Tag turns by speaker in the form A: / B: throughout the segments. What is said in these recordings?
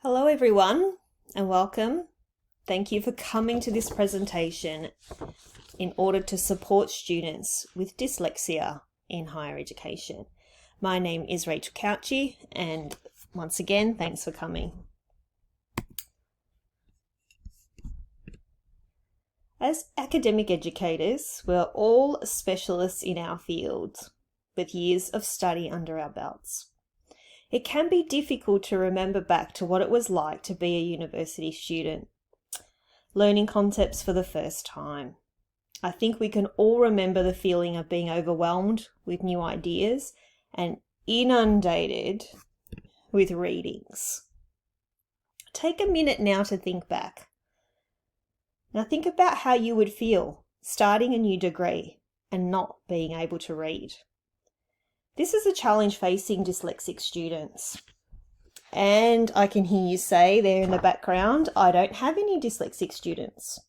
A: Hello everyone and welcome. Thank you for coming to this presentation in order to support students with dyslexia in higher education. My name is Rachel Cauchi and once again, thanks for coming. As academic educators, we're all specialists in our field with years of study under our belts. It can be difficult to remember back to what it was like to be a university student, learning concepts for the first time. I think we can all remember the feeling of being overwhelmed with new ideas and inundated with readings. Take a minute now to think back. Now think about how you would feel starting a new degree and not being able to read. This is a challenge facing dyslexic students. And I can hear you say there in the background, I don't have any dyslexic students.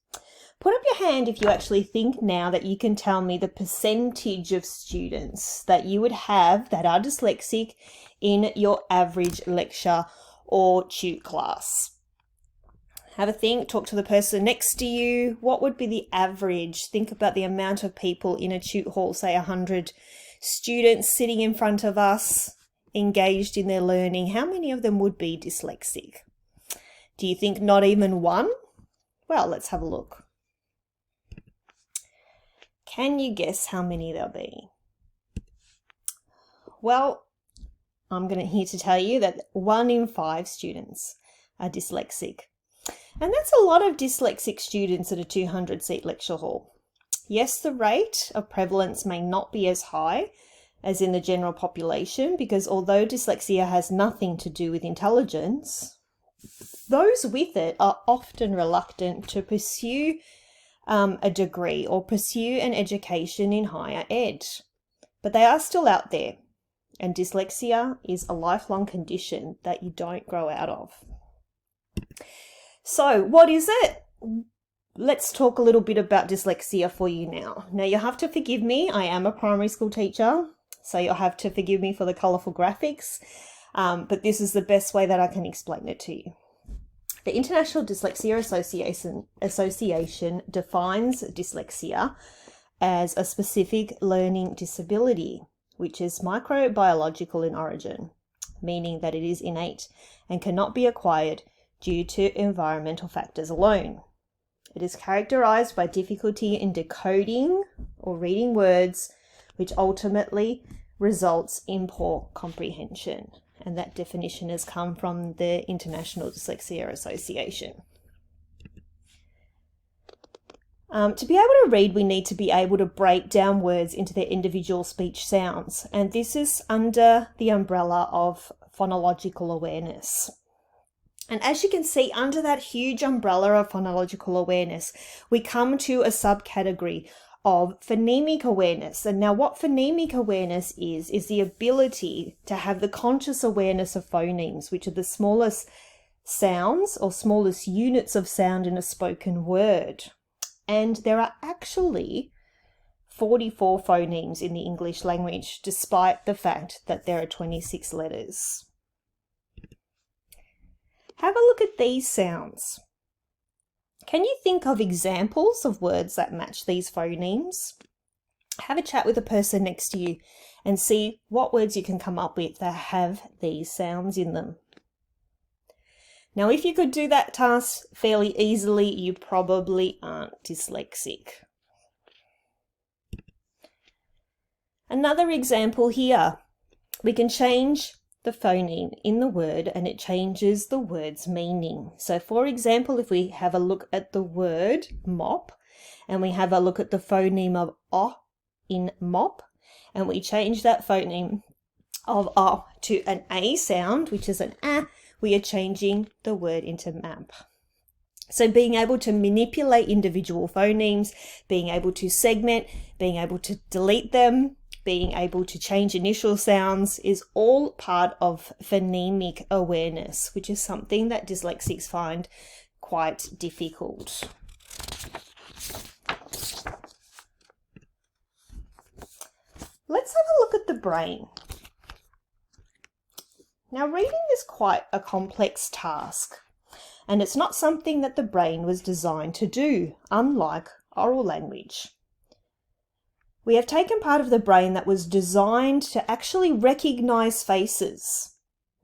A: Put up your hand if you actually think now that you can tell me the percentage of students that you would have that are dyslexic in your average lecture or tute class. Have a think, talk to the person next to you. What would be the average? Think about the amount of people in a tute hall, say 100 students sitting in front of us, engaged in their learning. How many of them would be dyslexic? Do you think not even one? Well, let's have a look. Can you guess how many there'll be? Well, I'm here to tell you that 1 in 5 students are dyslexic. And that's a lot of dyslexic students at a 200-seat lecture hall. Yes, the rate of prevalence may not be as high as in the general population because although dyslexia has nothing to do with intelligence, those with it are often reluctant to pursue a degree or pursue an education in higher ed. But they are still out there, and dyslexia is a lifelong condition that you don't grow out of. So, what is it? Let's talk a little bit about dyslexia for you now. Now, you'll have to forgive me. I am a primary school teacher, so you'll have to forgive me for the colourful graphics, but this is the best way that I can explain it to you. The International Dyslexia Association defines dyslexia as a specific learning disability, which is microbiological in origin, meaning that it is innate and cannot be acquired due to environmental factors alone. It is characterized by difficulty in decoding or reading words, which ultimately results in poor comprehension. And that definition has come from the International Dyslexia Association. To be able to read, we need to be able to break down words into their individual speech sounds. And this is under the umbrella of phonological awareness. And as you can see, under that huge umbrella of phonological awareness, we come to a subcategory of phonemic awareness. And now what phonemic awareness is the ability to have the conscious awareness of phonemes, which are the smallest sounds or smallest units of sound in a spoken word. And there are actually 44 phonemes in the English language, despite the fact that there are 26 letters. Have a look at these sounds. Can you think of examples of words that match these phonemes? Have a chat with the person next to you and see what words you can come up with that have these sounds in them. Now, if you could do that task fairly easily, you probably aren't dyslexic. Another example here, we can change the phoneme in the word and it changes the word's meaning. So for example, if we have a look at the word mop and we have a look at the phoneme of O in mop and we change that phoneme of O to an A sound, which is an A, we are changing the word into map. So being able to manipulate individual phonemes, being able to segment, being able to delete them, being able to change initial sounds is all part of phonemic awareness, which is something that dyslexics find quite difficult. Let's have a look at the brain. Now, reading is quite a complex task, and it's not something that the brain was designed to do, unlike oral language. We have taken part of the brain that was designed to actually recognize faces,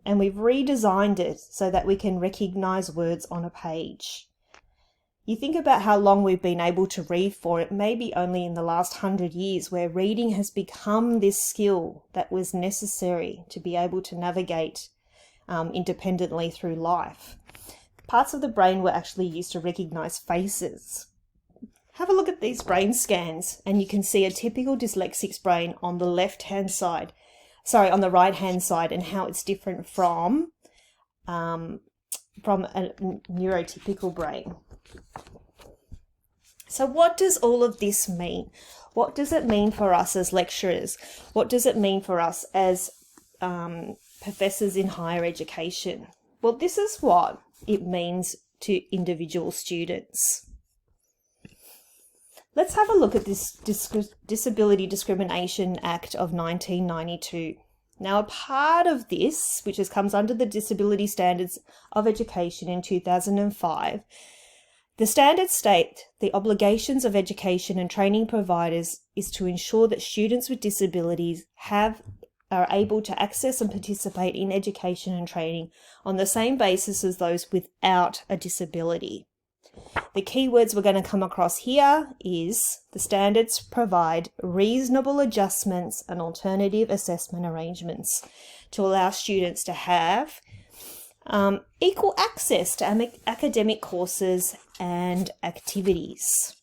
A: and we've redesigned it so that we can recognize words on a page. You think about how long we've been able to read for, it may be only in the last 100 years where reading has become this skill that was necessary to be able to navigate independently through life. Parts of the brain were actually used to recognize faces. Have a look at these brain scans and you can see a typical dyslexic's brain on the left-hand side, on the right-hand side, and how it's different from a neurotypical brain. So what does all of this mean? What does it mean for us as lecturers? What does it mean for us as professors in higher education? Well, this is what it means to individual students. Let's have a look at this Disability Discrimination Act of 1992. Now, a part of this, which comes under the Disability Standards of Education in 2005, the standards state the obligations of education and training providers is to ensure that students with disabilities are able to access and participate in education and training on the same basis as those without a disability. The key words we're going to come across here is the standards provide reasonable adjustments and alternative assessment arrangements to allow students to have equal access to academic courses and activities.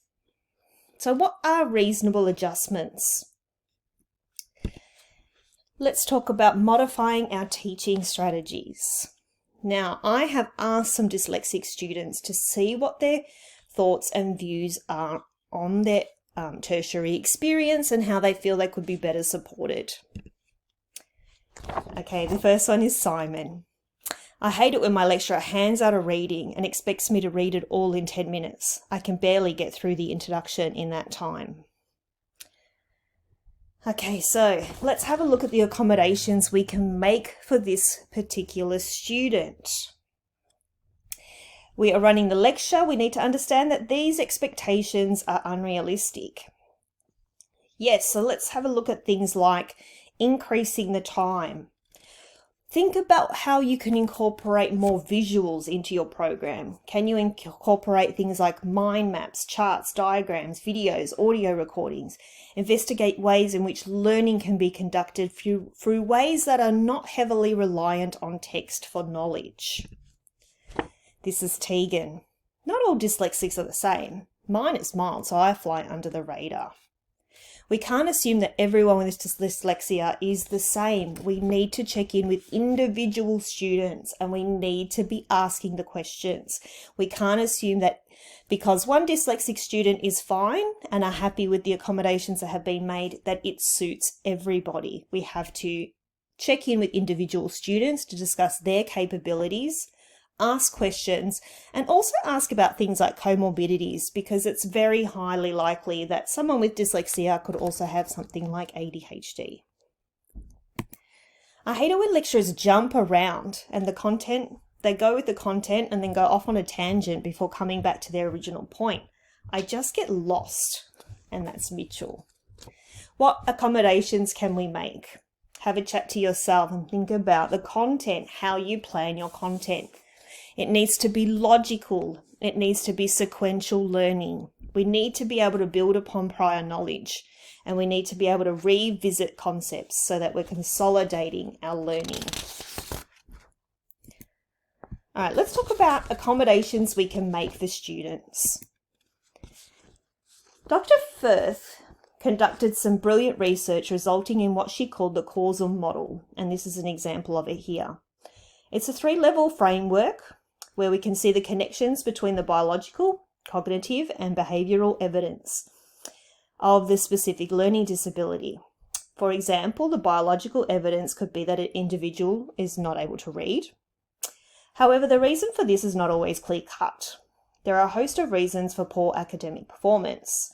A: So what are reasonable adjustments? Let's talk about modifying our teaching strategies. Now, I have asked some dyslexic students to see what their thoughts and views are on their tertiary experience and how they feel they could be better supported. Okay, the first one is Simon. I hate it when my lecturer hands out a reading and expects me to read it all in 10 minutes. I can barely get through the introduction in that time. Okay, so let's have a look at the accommodations we can make for this particular student. We are running the lecture. We need to understand that these expectations are unrealistic. Yes, so let's have a look at things like increasing the time. Think about how you can incorporate more visuals into your program. Can you incorporate things like mind maps, charts, diagrams, videos, audio recordings? Investigate ways in which learning can be conducted through ways that are not heavily reliant on text for knowledge. This is Tegan. Not all dyslexics are the same. Mine is mild, so I fly under the radar. We can't assume that everyone with dyslexia is the same. We need to check in with individual students and we need to be asking the questions. We can't assume that because one dyslexic student is fine and are happy with the accommodations that have been made, that it suits everybody. We have to check in with individual students to discuss their capabilities, ask questions, and also ask about things like comorbidities, because it's very highly likely that someone with dyslexia could also have something like ADHD. I hate it when lecturers jump around and they go with the content and then go off on a tangent before coming back to their original point. I just get lost, and that's Mitchell. What accommodations can we make? Have a chat to yourself and think about the content, how you plan your content. It needs to be logical. It needs to be sequential learning. We need to be able to build upon prior knowledge, and we need to be able to revisit concepts so that we're consolidating our learning. All right, let's talk about accommodations we can make for students. Dr. Firth conducted some brilliant research resulting in what she called the causal model, and this is an example of it here. It's a 3-level framework where we can see the connections between the biological, cognitive, and behavioural evidence of the specific learning disability. For example, the biological evidence could be that an individual is not able to read. However, the reason for this is not always clear-cut. There are a host of reasons for poor academic performance.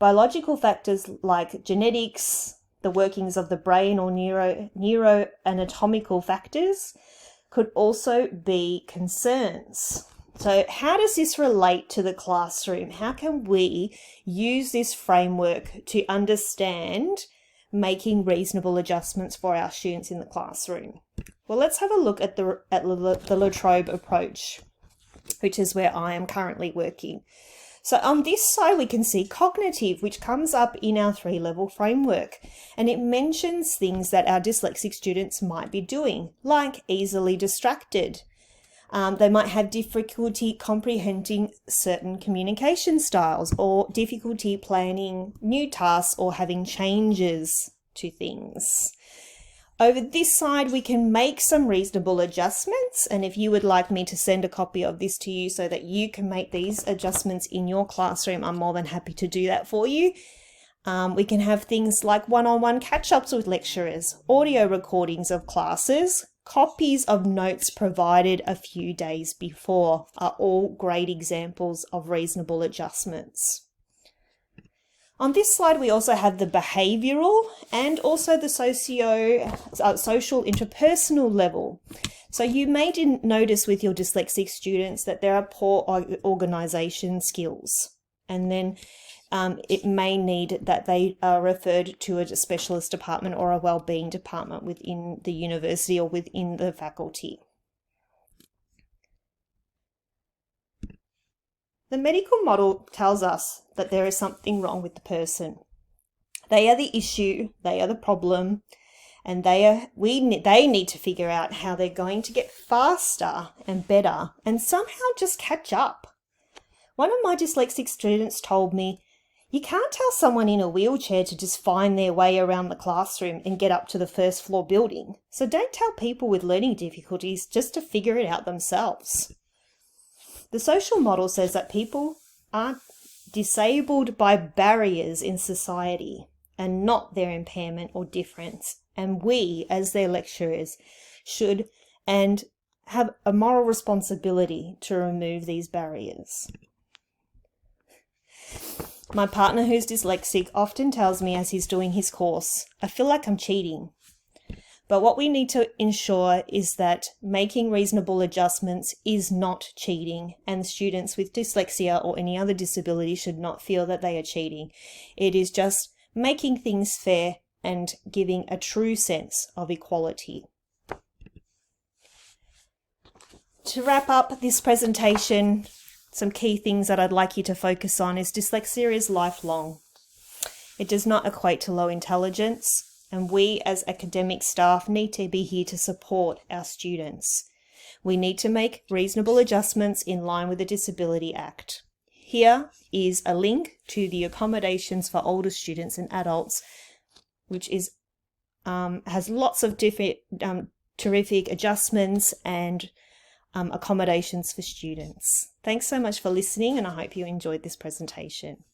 A: Biological factors like genetics, the workings of the brain or neuroanatomical factors could also be concerns. So how does this relate to the classroom? How can we use this framework to understand making reasonable adjustments for our students in the classroom? Well, let's have a look at the La Trobe approach, which is where I am currently working. So on this side, we can see cognitive, which comes up in our 3-level framework, and it mentions things that our dyslexic students might be doing, like easily distracted. They might have difficulty comprehending certain communication styles, or difficulty planning new tasks or having changes to things. Over this side, we can make some reasonable adjustments, and if you would like me to send a copy of this to you so that you can make these adjustments in your classroom, I'm more than happy to do that for you. We can have things like one-on-one catch-ups with lecturers, audio recordings of classes, copies of notes provided a few days before are all great examples of reasonable adjustments. On this slide, we also have the behavioural and also the social interpersonal level. So you may notice with your dyslexic students that there are poor organisation skills, and then it may need that they are referred to a specialist department or a wellbeing department within the university or within the faculty. The medical model tells us that there is something wrong with the person. They are the issue, they are the problem, and they need to figure out how they're going to get faster and better and somehow just catch up. One of my dyslexic students told me, "You can't tell someone in a wheelchair to just find their way around the classroom and get up to the first floor building. So don't tell people with learning difficulties just to figure it out themselves." The social model says that people are disabled by barriers in society and not their impairment or difference. And we, as their lecturers, should and have a moral responsibility to remove these barriers. My partner who's dyslexic often tells me as he's doing his course, "I feel like I'm cheating." But what we need to ensure is that making reasonable adjustments is not cheating, and students with dyslexia or any other disability should not feel that they are cheating. It is just making things fair and giving a true sense of equality. To wrap up this presentation, some key things that I'd like you to focus on is dyslexia is lifelong. It does not equate to low intelligence. And we as academic staff need to be here to support our students. We need to make reasonable adjustments in line with the Disability Act. Here is a link to the accommodations for older students and adults, which is has lots of different terrific adjustments and accommodations for students. Thanks so much for listening, and I hope you enjoyed this presentation.